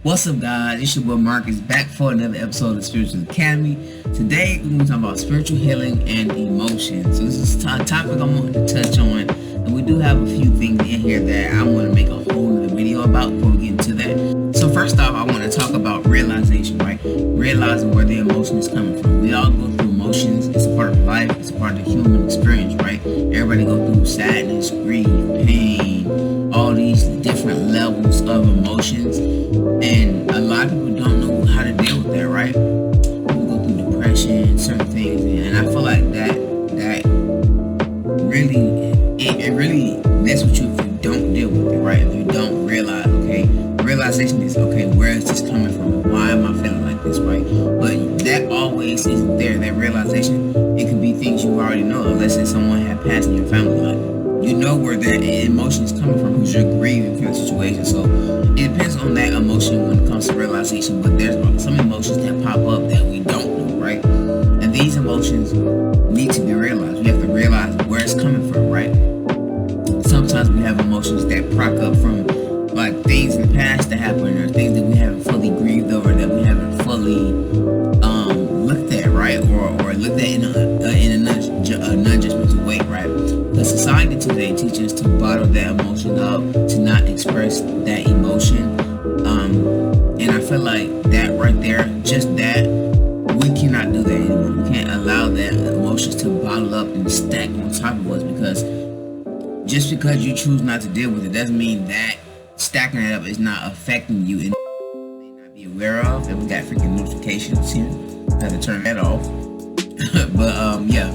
What's up, guys? It's your boy Marcus back for another episode of Spiritual Academy. Today we're going to talk about spiritual healing and emotions. So this is a topic I want to touch on, and we do have a few things in here that I want to make a whole other video about before we get into that. So first off, I want to talk about realization, right? Realizing where the emotion is coming from. We all go through emotions. It's a part of life. It's a part of the human experience, right? Everybody go through sadness, grief, pain, all these different levels of emotions, and a lot of people don't know how to deal with that, right? People go through depression, certain things, and I feel like that really it really messes with you if you don't deal with it, right? If you don't realize, okay, realization is, okay, where is this coming from? Why am I feeling like this, right? But that always isn't there. That realization, it could be things you already know, unless it's someone had passed in your family, like, you know where that emotion is coming from because you're grieving for the situation. So it depends on that emotion when it comes to realization, but there's some emotions that pop up that we don't know, right? And these emotions need to be realized. We have to realize where it's coming from, right? Sometimes we have emotions that prop up from like things in the past that happened, or things that we haven't fully grieved over, that we haven't fully looked at, right? Or looked at in a non-judgmental way, right? The society today teaches us to bottle that emotion up, to not express that emotion, and I feel like that right there, just that, we cannot do that anymore. We can't allow that emotions to bottle up and stack on top of us, because just because you choose not to deal with it doesn't mean that stacking it up is not affecting you and you may not be aware of. And we got freaking notifications here. I have to turn that off. But yeah.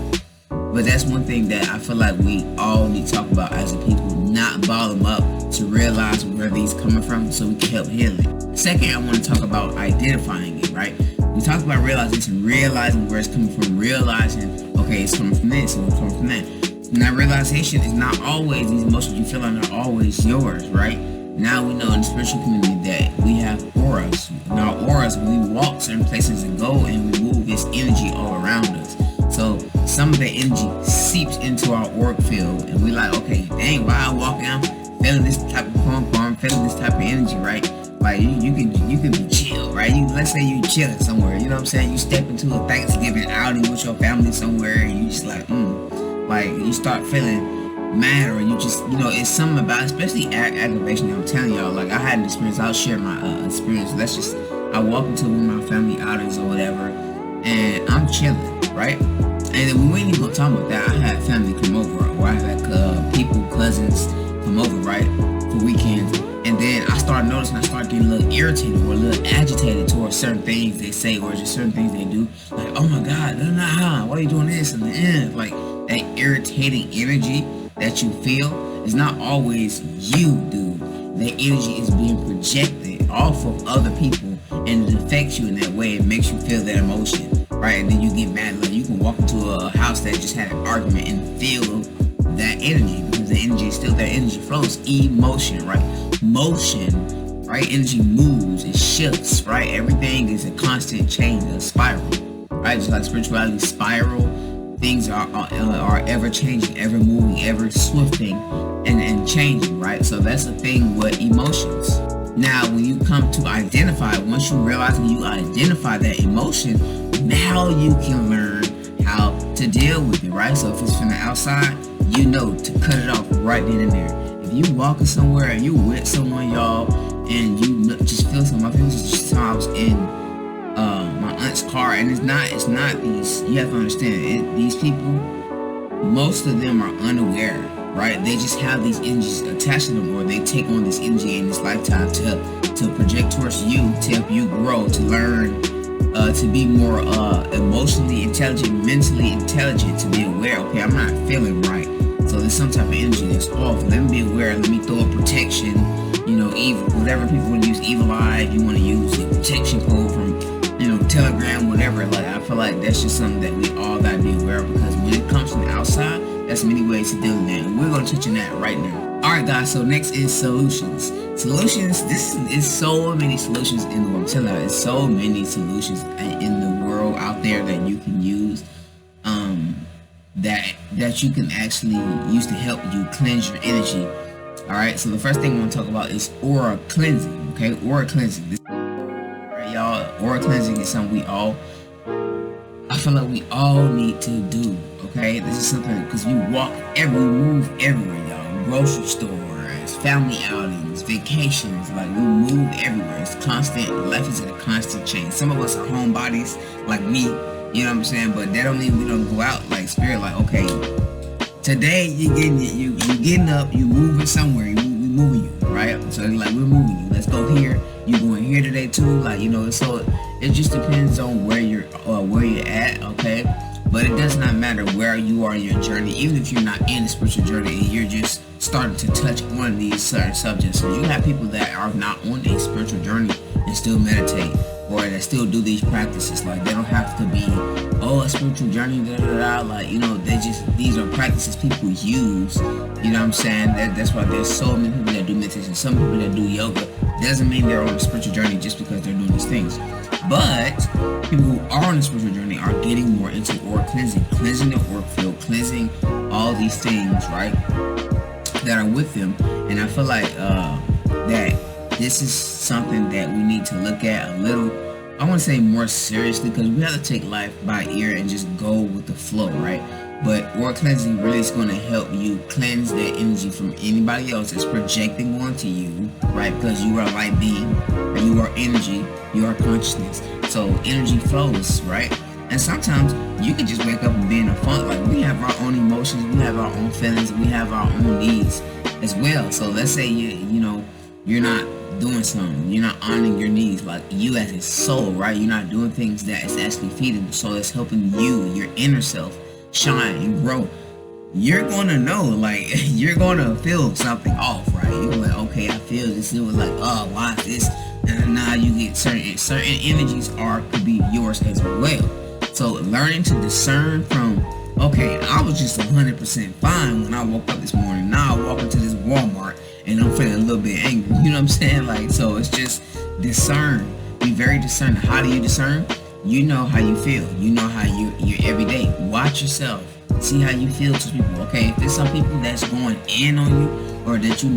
But that's one thing that I feel like we all need to talk about as a people, not bottle them up, to realize where these coming from so we can help heal it. Second, I want to talk about identifying it, right? We talked about realization, realizing where it's coming from, realizing, okay, it's coming from this and it's coming from that. Now, realization is not always, these emotions you feel are always yours, right? Now we know in the spiritual community that we have auras. In our auras, we walk certain places and go and we move this energy all around us. So some of the energy seeps into our auric field, and we like, okay, dang, while I'm walking, I'm feeling this type of I'm feeling this type of energy, right? Like you can be chill, right? Let's say you chilling somewhere, you know what I'm saying? You step into a Thanksgiving outing with your family somewhere, and you just like you start feeling mad, or you just, it's something about, especially aggravation. I'm telling y'all, like, I had an experience. I'll share my experience. I walk into one of my family outings or whatever, and I'm chilling, right? And then we ain't even gonna talk about that. I had family come over, or I had cousins come over, right, for weekends. And then I started noticing, I started getting a little irritated or a little agitated towards certain things they say, or just certain things they do. Like, oh my God, why are you doing this? And then, like, that irritating energy that you feel is not always you, dude. That energy is being projected off of other people, and it affects you in that way. It makes you feel that emotion, right? And then you get mad. Like, you can walk into a house that just had an argument and feel that energy, because the energy is still there. Energy flows. Emotion, right? Motion, right? Energy moves, it shifts, right? Everything is a constant change, a spiral, right? Just like spirituality spiral, things are ever changing, ever moving, ever swifting and changing, right? So that's the thing with emotions. Now, when you come to identify, once you realize and you identify that emotion, now you can learn how to deal with it, right? So if it's from the outside, you know to cut it off right then and there. If you walking somewhere and you with someone, y'all, and you just feel something. I feel just I was in my aunt's car, and it's not these. You have to understand, these people, most of them are unaware, right? They just have these energies attached to them, or they take on this energy in this lifetime to project towards you, to help you grow, to learn, to be more emotionally intelligent, mentally intelligent, to be aware. Okay, I'm not feeling right. So there's some type of energy that's off. Let me be aware. Let me throw a protection, evil, whatever people want to use, evil eye, if you want to use a protection code from, Telegram, whatever. Like, I feel like that's just something that we all gotta be aware of, because when it comes from the outside, there's many ways to deal with that, and we're gonna touch on that right now. Alright, guys, so next is solutions. Solutions, this is so many solutions in the world. I'm telling you, there's so many solutions in the world out there that you can use, that you can actually use to help you cleanse your energy. Alright, so the first thing we want to talk about is aura cleansing. Okay, aura cleansing. Aura cleansing is something I feel like we all need to do. Okay, this is something because we move everywhere, y'all. Grocery stores, family outings, vacations. Like we move everywhere. It's constant. Life is a constant change. Some of us are homebodies, like me. You know what I'm saying? But that don't mean we don't go out like spirit. Like okay, today you getting up, you moving somewhere. We moving you, right? So like we're moving you. Let's go here. You going here today too? Like so it just depends on where you're at. Okay. But it does not matter where you are in your journey, even if you're not in a spiritual journey and you're just starting to touch on these certain subjects. So you have people that are not on a spiritual journey and still meditate, or that still do these practices. Like they don't have to be, a spiritual journey, like, these are practices people use, you know what I'm saying? That's why there's so many people that do meditation, some people that do yoga. Doesn't mean they're on a spiritual journey just because they're doing these things. But people who are on a spiritual journey are getting more into aura cleansing their aura field, cleansing all these things, right, that are with them. And I feel like that this is something that we need to look at a little, I want to say more seriously, because we have to take life by ear and just go with the flow, right? But aura cleansing really is going to help you cleanse that energy from anybody else that's projecting onto you, right? Because you are a light being, or you are energy, you are consciousness. So energy flows, right? And sometimes you can just wake up and be in a funk. Like we have our own emotions, we have our own feelings, we have our own needs as well. So let's say you're not doing something, you're not honoring your needs, like you as a soul, right? You're not doing things that is actually feeding the soul, that's helping you, your inner self, shine and grow. You're gonna know, like you're gonna feel something off, right? You're like, okay, I feel this. It was like, oh, why is this? And now you get certain energies could be yours as well. So learning to discern from, okay, I was just 100% fine when I woke up this morning. Now I walk into this Walmart and I'm feeling a little bit angry. You know what I'm saying? Like, so it's just discern. Be very discerning. How do you discern? You know how you feel. You know how you're every day. Watch yourself. See how you feel to people. Okay, if there's some people that's going in on you, or that you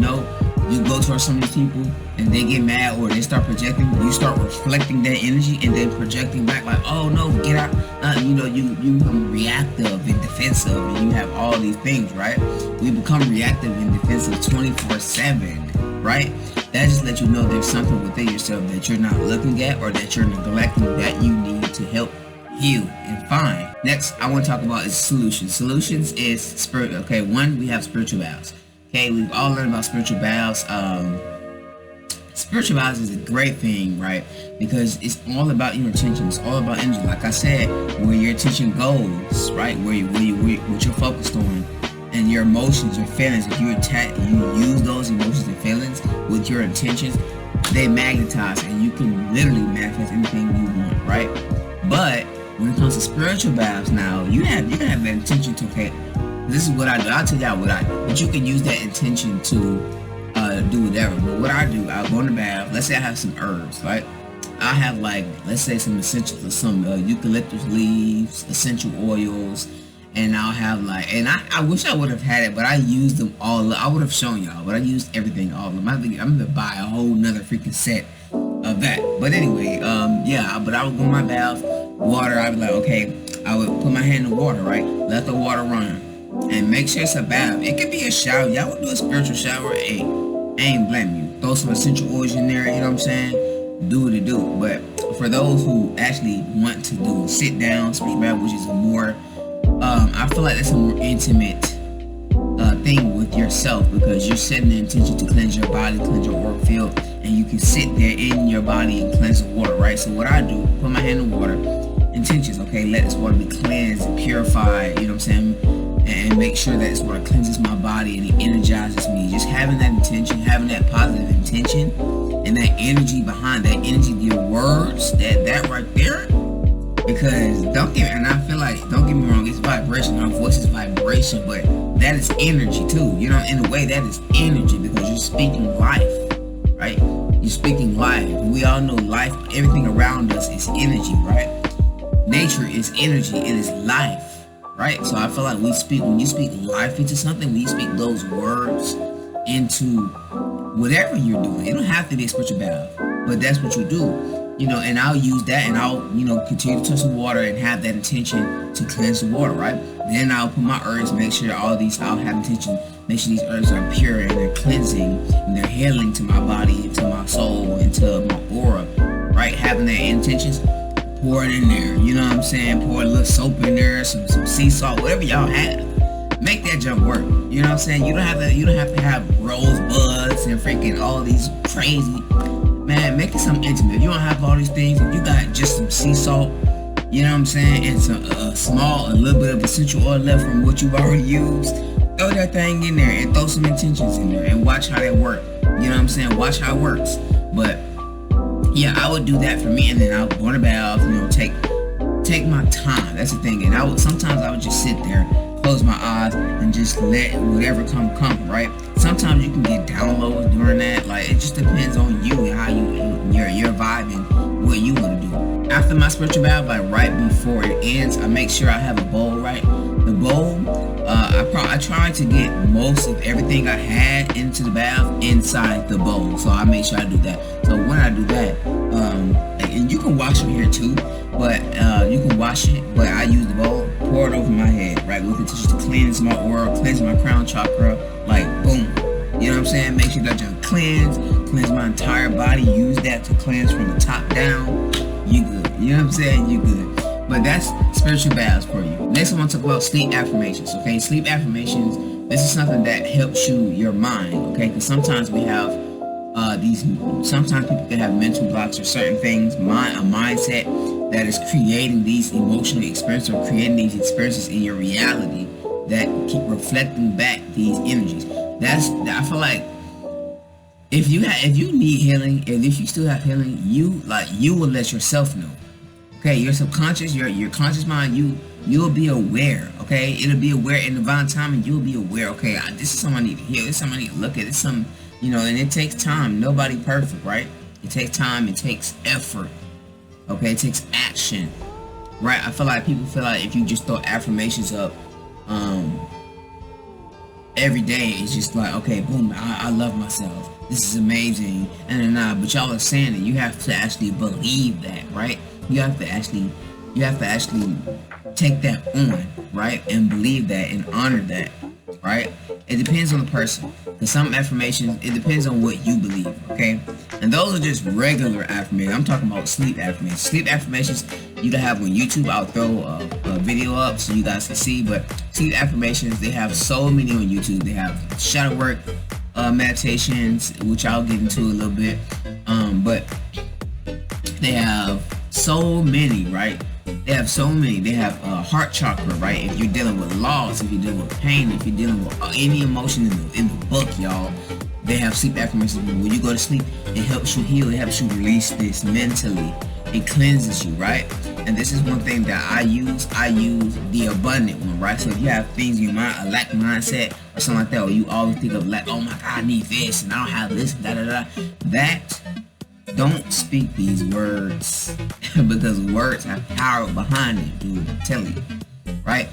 go towards some of these people and they get mad or they start projecting, you start reflecting that energy and then projecting back like, oh no, get out. You become reactive and defensive, and you have all these things, right? We become reactive and defensive 24/7, right? That just lets you know there's something within yourself that you're not looking at, or that you're neglecting, that you need to help heal and find. Next, I want to talk about is solutions. Solutions is spirit. Okay, one, we have spiritual vows. Okay, we've all learned about spiritual vows. Spiritual vows is a great thing, right? Because it's all about your intention. It's all about energy. Like I said, where your attention goes, right? What you're focused on, and your emotions, your feelings. If you use those emotions and feelings with your intentions, they magnetize, and you can literally manifest anything you want, right? But when it comes to spiritual vows, now you can have that intention to, okay, this is what I do. I'll tell y'all what I do. But you can use that intention to do whatever. But what I do, I'll go in the bath. Let's say I have some herbs, right? I have let's say some essentials, or some eucalyptus leaves, essential oils, and I'll have and I wish I would have had it, but I used them all. I would have shown y'all, but I used everything, all of them. I'm gonna buy a whole nother freaking set of that. But anyway, but I would go in my bath, water. I'd be like, okay, I would put my hand in the water, right? Let the water run, and make sure it's a bath. It could be a shower. Y'all would do a spiritual shower. Hey, I ain't blaming you. Throw some essential oils in there. You know what I'm saying? Do what it do. But for those who actually want to do sit down spiritual bath, which is a more, I feel like that's a more intimate thing with yourself, because you're setting the intention to cleanse your body, cleanse your aura field, and you can sit there in your body and cleanse the water, right? So what I do, put my hand in the water, intentions, okay, let this water be cleansed and purified, you know what I'm saying? And make sure that this water cleanses my body and it energizes me. Just having that intention, having that positive intention, and that energy behind that energy, your words, that right there. Because don't get me wrong, it's vibration. Our voice is vibration, but that is energy too. You know, in a way, that is energy, because you're speaking life, right? You're speaking life. We all know life. Everything around us is energy, right? Nature is energy. It is life, right? So I feel like when you speak life into something, when you speak those words into whatever you're doing, it don't have to be a spiritual bath, but that's what you do. and I'll use that, and I'll, continue to touch the water and have that intention to cleanse the water, right? Then I'll put my herbs, make sure I'll have intention, make sure these herbs are pure and they're cleansing and they're healing to my body, to my soul, and to my aura, right? Having that intentions, pour it in there, you know what I'm saying? Pour a little soap in there, some sea salt, whatever y'all have. Make that junk work. You know what I'm saying? You don't have to have rosebuds and freaking all these crazy. Man, make it something intimate. If you don't have all these things, if you got just some sea salt, you know what I'm saying, and some a little bit of essential oil left from what you've already used, throw that thing in there and throw some intentions in there and watch how that work. You know what I'm saying? Watch how it works. But yeah, I would do that for me, and then I would go to bath, take my time. That's the thing. And sometimes I would just sit there, close my eyes, and just let whatever come, right? Sometimes you can get downloads during that. Like, it just depends on you and how your vibe and what you want to do. After my spiritual bath, like right before it ends, I make sure I have a bowl, right? The bowl, I try to get most of everything I had into the bath inside the bowl. So I make sure I do that. So when I do that, and you can wash it here too, but you can wash it, but I use the bowl, pour it over my head, right, with it just to cleanse my aura, cleanse my crown chakra, like boom. You know what I'm saying? Make sure that you cleanse my entire body. Use that to cleanse from the top down. You good. You know what I'm saying? You good. But that's spiritual baths for you. Next, I want to talk about sleep affirmations. Okay, sleep affirmations. This is something that helps your mind. Okay, because sometimes we have sometimes people can have mental blocks or certain things, a mindset that is creating these emotional experiences or creating these experiences in your reality that keep reflecting back these energies. I feel like if you need healing, and if you still have healing, you will let yourself know. Okay, your subconscious, your conscious mind, you'll be aware. Okay, it'll be aware in divine time, and you'll be aware. Okay, this is something I need to heal. This is something I need to look at. This is something, and it takes time. Nobody perfect, right? It takes time. It takes effort. Okay, it takes action, right? I feel like people feel like if you just throw affirmations up, every day, it's just like, okay, boom, I love myself. This is amazing, but y'all are saying that you have to actually believe that, right? You have to actually take that on, right? And believe that and honor that, right? It depends on the person. Because some affirmations, it depends on what you believe, okay? And those are just regular affirmations. I'm talking about sleep affirmations. Sleep affirmations you can have on YouTube. I'll throw a video up so you guys can see. But sleep affirmations, they have so many on YouTube. They have shadow work, meditations, which I'll get into a little bit. But they have so many, right? They have so many. They have heart chakra, right? If you're dealing with loss, if you're dealing with pain, if you're dealing with any emotion in the book, y'all, they have sleep affirmations. When you go to sleep, it helps you heal. It helps you release this mentally. It cleanses you, right? And this is one thing that I use. I use the abundant one, right? So if you have things in your mind, a lack mindset or something like that, or you always think of like, oh my God, I need this and I don't have this, that. Don't speak these words because words have power behind it, dude. I'm telling you, right?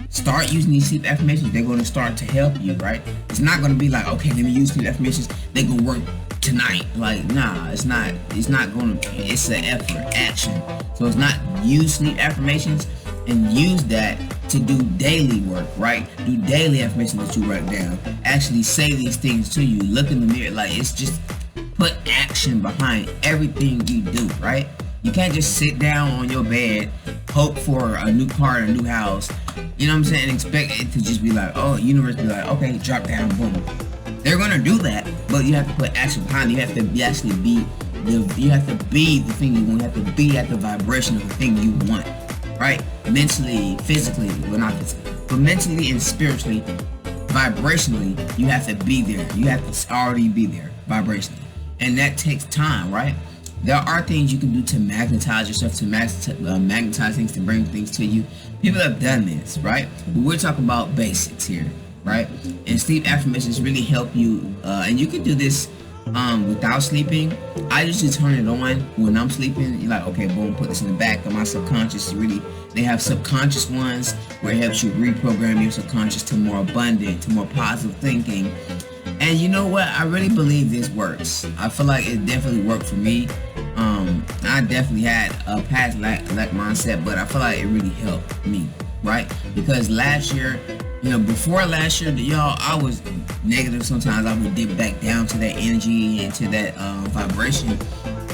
Start using these sleep affirmations. They're going to start to help you, right? It's not going to be like, okay, let me use sleep affirmations. They're going to work tonight. Like, nah, it's not. It's not going to. It's an effort, action. So it's not use sleep affirmations and use that to do daily work, right? Do daily affirmations that you write down. Actually say these things to you. Look in the mirror. Like, it's just put action behind everything you do, right? You can't just sit down on your bed, hope for a new car and a new house, you know what I'm saying, and expect it to just be like, oh, universe be like, okay, drop down, boom. They're gonna do that, but you have to put action behind it. You have to actually be the thing you want. You have to be at the vibration of the thing you want, right? Mentally, physically, well, not physically, but mentally and spiritually, vibrationally, you have to be there. You have to already be there vibrationally. And that takes time, right? There are things you can do to magnetize yourself, to magnetize things, to bring things to you. People have done this, right? But we're talking about basics here, right? And sleep affirmations really help you. And you can do this without sleeping. I usually turn it on when I'm sleeping. You're like, okay, boom, put this in the back of my subconscious. They have subconscious ones where it helps you reprogram your subconscious to more abundant, to more positive thinking. And you know what? I really believe this works. I feel like it definitely worked for me. I definitely had a past lack mindset, but I feel like it really helped me, right? Because last year, before last year, y'all, I was negative. Sometimes I would dip back down to that energy and to that vibration,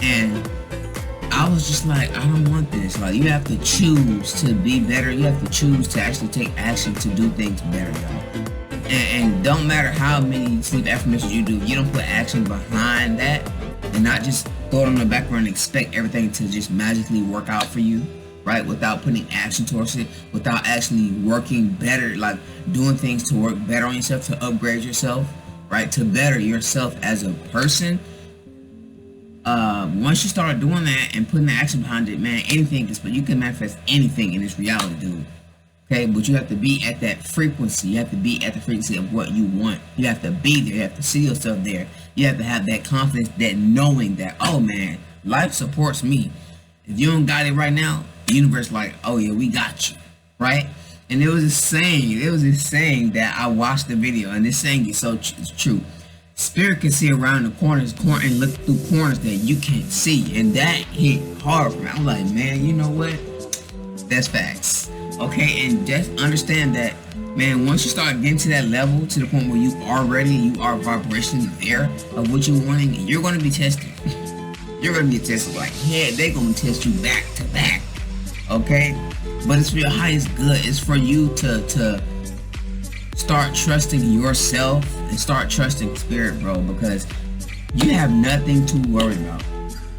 and I was just like, I don't want this. Like, you have to choose to be better. You have to choose to actually take action to do things better, y'all. And don't matter how many sleep affirmations you do, if you don't put action behind that and not just throw it on the background and expect everything to just magically work out for you, right? Without putting action towards it, without actually working better, like doing things to work better on yourself, to upgrade yourself, right? To better yourself as a person. Once you start doing that and putting the action behind it, man, you can manifest anything in this reality, dude. Okay, but you have to be at that frequency. You have to be at the frequency of what you want. You have to be there. You have to see yourself there. You have to have that confidence, that knowing that, oh man, life supports me. If you don't got it right now, the universe like, oh yeah, we got you, right? And there was a saying that I watched the video, and this saying is so true. Spirit can see around the corners and look through corners that you can't see, and that hit hard for me. I'm like, man, you know what? That's facts. Okay, and just understand that, man, once you start getting to that level, to the point where you are vibration there of what you're wanting, you're going to be tested. You're going to get tested like, yeah, they're going to test you back to back. Okay, but it's for your highest good. It's for you to start trusting yourself and start trusting spirit, bro, because you have nothing to worry about.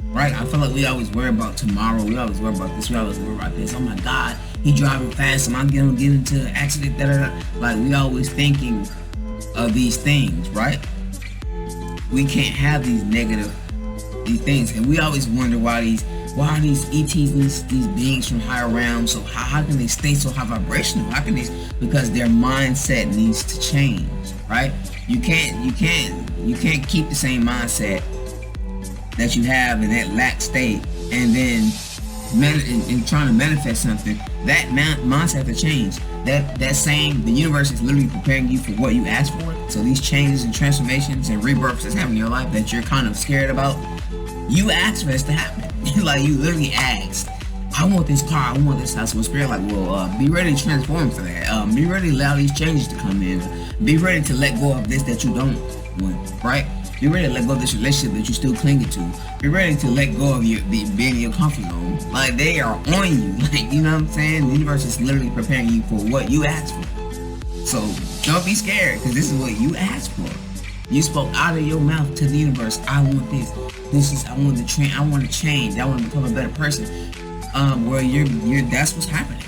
Right? I feel like we always worry about tomorrow. We always worry about this. We always worry about this. Oh my God, he driving fast. Am I gonna get into an accident? Like, we always thinking of these things, right? We can't have these things, and we always wonder why are these ETs, these beings from higher realms, so how can they stay so high vibrational? How can they? Because their mindset needs to change, right? You can't keep the same mindset that you have in that lack state, and then in trying to manifest something. That mindset to change. The universe is literally preparing you for what you ask for. So these changes and transformations and rebirths that's happening in your life that you're kind of scared about, you asked for this to happen. Like, you literally asked, I want this car, I want this house. So spirit like, well, be ready to transform for that. Be ready to allow these changes to come in. Be ready to let go of this that you don't want, right? Be ready to let go of this relationship that you're still clinging to. Be ready to let go of being in your comfort zone. Like, they are on you. Like, you know what I'm saying? The universe is literally preparing you for what you asked for. So don't be scared, because this is what you asked for. You spoke out of your mouth to the universe. I want this. I want to train. I want to change. I want to become a better person. Well, that's what's happening.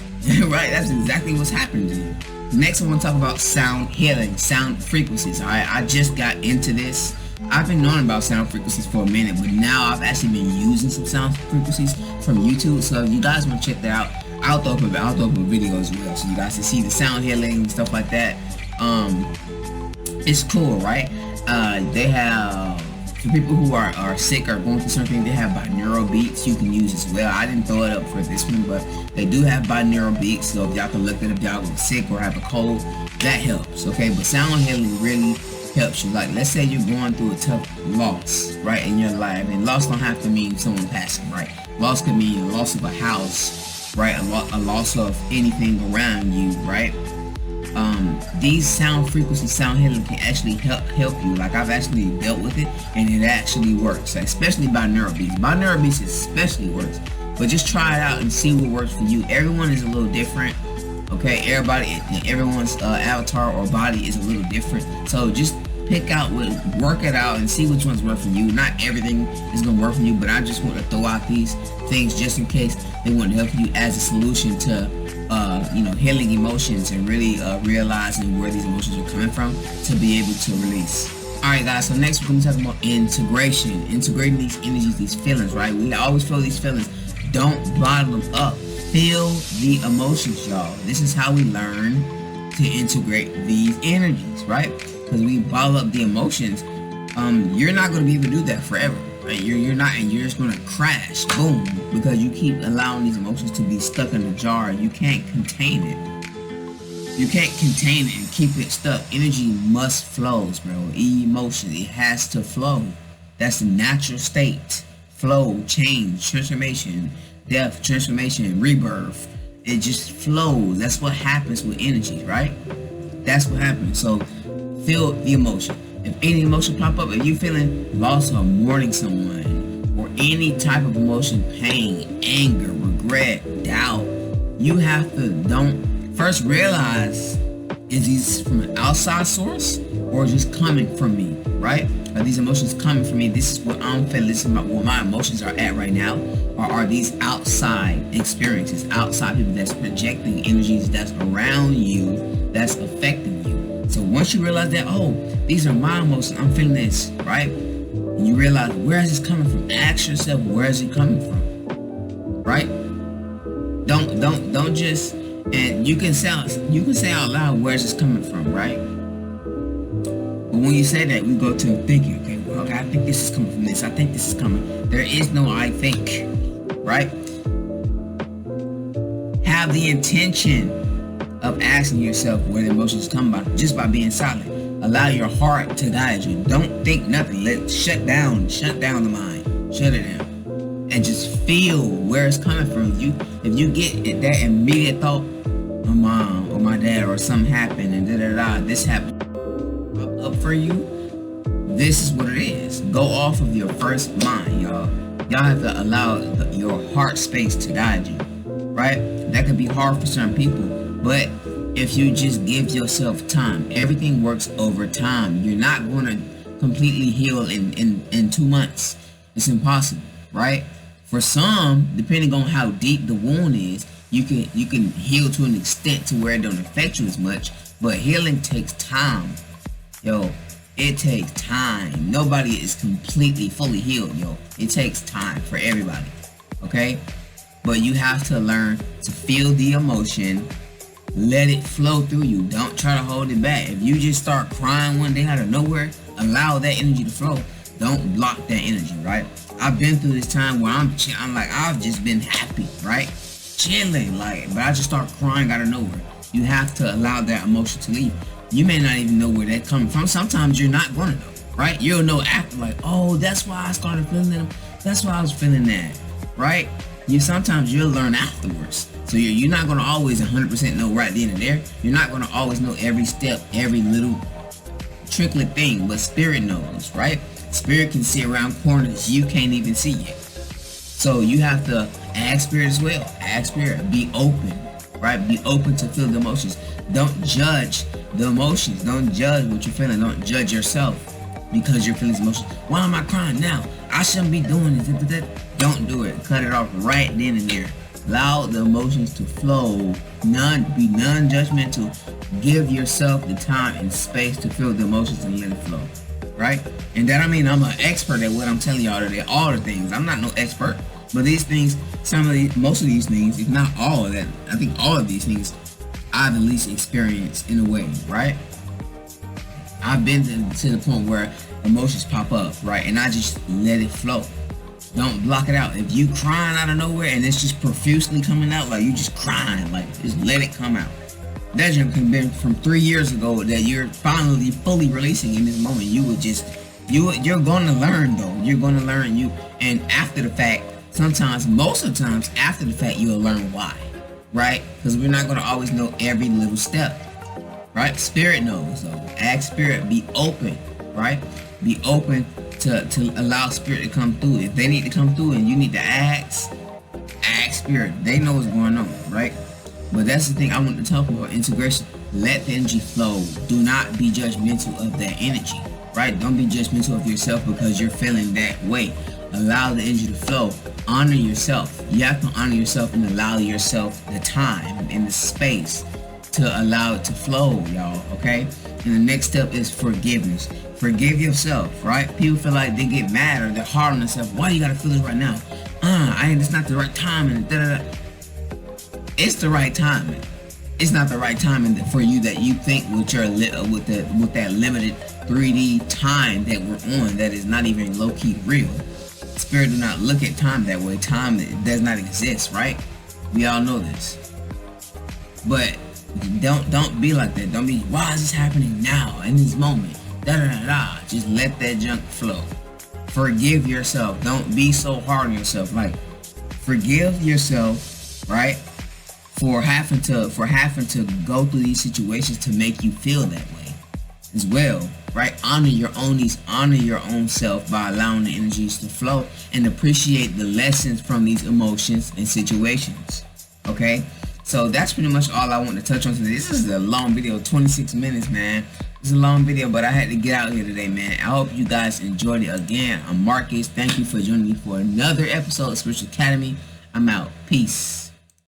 Right? That's exactly what's happening to you. Next, I want to talk about sound healing, sound frequencies. All right, I just got into this. I've been knowing about sound frequencies for a minute, but now I've actually been using some sound frequencies from YouTube. So if you guys want to check that out, I'll throw up a video as well, so you guys can see the sound healing and stuff like that. It's cool, right? They have, for people who are sick or going through something, they have binaural beats you can use as well. I didn't throw it up for this one, but they do have binaural beats, so if y'all can look at it, if y'all are sick or have a cold, that helps. Okay, but sound healing really helps you. Like, let's say you're going through a tough loss, right, in your life, and loss don't have to mean someone passing, right? Loss can mean a loss of a house, right? A loss of anything around you, right? These sound frequencies, sound healing can actually help you. Like, I've actually dealt with it, and it actually works, especially binaural beats. Binaural beats especially works, but just try it out and see what works for you. Everyone is a little different. Okay, everyone's avatar or body is a little different. So just work it out and see which ones work for you. Not everything is gonna work for you, but I just want to throw out these things just in case they want to help you as a solution to, healing emotions and really realizing where these emotions are coming from to be able to release. All right, guys. So next we're gonna be talking about integration, integrating these energies, these feelings. Right? We always feel these feelings. Don't bottle them up. Feel the emotions, y'all. This is how we learn to integrate these energies, right? Because we bottle up the emotions. You're not going to be able to do that forever, right? You're not, and you're just going to crash, boom, because you keep allowing these emotions to be stuck in the jar. You can't contain it. You can't contain it and keep it stuck. Energy must flow, bro. Emotion, it has to flow. That's the natural state. flow, change, transformation, death, transformation, rebirth. It just flows. That's what happens with energy, right? That's what happens. So feel the emotion. If any emotion pop up, if you're feeling lost or mourning someone, or any type of emotion, pain, anger, regret, doubt, you have to don't first realize, is these from an outside source or just coming from me, right? Are these emotions coming from me? This is what I'm feeling. This is where my emotions are at right now. Or are these outside experiences, outside people that's projecting energies that's around you, that's affecting you? So once you realize that, oh, these are my emotions, I'm feeling this, right? And you realize, where is this coming from? Ask yourself, where is it coming from, right? Don't just, and you can say out loud, where is this coming from, right? But when you say that, we go to thinking, okay, well, okay, I think this is coming from this. I think this is coming. There is no I think, right? Have the intention of asking yourself where the emotions come by, just by being silent. Allow your heart to guide you. Don't think nothing. Shut down the mind. Shut it down. And just feel where it's coming from. If you get that immediate thought, my mom or my dad or something happened and this happened up for you, this is what it is. Go off of your first mind, y'all. Y'all have to allow your heart space to guide you, right? That could be hard for some people, but if you just give yourself time, everything works over time. You're not going to completely heal in 2 months. It's impossible, right? For some, depending on how deep the wound is, you can heal to an extent to where it don't affect you as much, but healing takes time. Yo, it takes time. Nobody is completely fully healed, yo. It takes time for everybody, okay? But you have to learn to feel the emotion, let it flow through you. Don't try to hold it back. If you just start crying one day out of nowhere, allow that energy to flow. Don't block that energy, right? I've been through this time where I'm like, I've just been happy, right? Chilling, but I just start crying out of nowhere. You have to allow that emotion to leave. You may not even know where that's coming from. Sometimes you're not going to know, right? You'll know after, oh, that's why I started feeling them. That's why I was feeling that, right? Sometimes you'll learn afterwards. So you're not going to always 100% know right then and there. You're not going to always know every step, every little tricklet thing, but spirit knows, right? Spirit can see around corners you can't even see yet. So you have to ask spirit as well. Ask spirit. Be open, right? Be open to feel the emotions. Don't judge the emotions. Don't judge what you're feeling. Don't judge yourself because you're feeling emotions. Why am I crying now? I shouldn't be doing this. Don't do it. Cut it off right then and there. Allow the emotions to flow. Be non-judgmental. Give yourself the time and space to feel the emotions and let it flow. Right? And that, I mean, I'm an expert at what I'm telling y'all today. All the things. I'm not no expert. But these things, most of these things, if not all of that, I think all of these things I've at least experienced in a way, right? I've been to the point where emotions pop up, right? And I just let it flow. Don't block it out. If you crying out of nowhere and it's just profusely coming out, you just crying, just let it come out. That can have been from 3 years ago that you're finally fully releasing in this moment. You're going to learn though. You're going to learn and after the fact, most of the times after the fact, you'll learn why, right? Because we're not going to always know every little step, right? Spirit knows though. Ask spirit, be open, right? Be open to allow spirit to come through. If they need to come through and you need to ask spirit. They know what's going on, right? But that's the thing I want to talk about, integration. Let the energy flow. Do not be judgmental of that energy, right? Don't be judgmental of yourself because you're feeling that way. Allow the energy to flow. Honor yourself. You have to honor yourself and allow yourself the time and the space to allow it to flow, y'all, okay? And the next step is forgiveness. Forgive yourself, right? People feel like they get mad or they're hard on themselves. Why you gotta feel this right now? It's not the right time and da-da-da. It's the right timing. It's not the right timing for you that you think with that limited 3D time that we're on that is not even low-key real. Spirit do not look at time that way. Time does not exist, right? We all know this. But don't be like that. Don't be, why is this happening now in this moment? Da da da da. Just let that junk flow. Forgive yourself. Don't be so hard on yourself. Like, forgive yourself, right? For having to go through these situations to make you feel that way as well, right? Honor your own needs, honor your own self by allowing the energies to flow and appreciate the lessons from these emotions and situations. Okay, so that's pretty much all I want to touch on today. This is a long video, 26 minutes, man. It's a long video, but I had to get out here today, man. I hope you guys enjoyed it. Again, I'm Marcus. Thank you for joining me for another episode of Spiritual Academy. I'm out. Peace.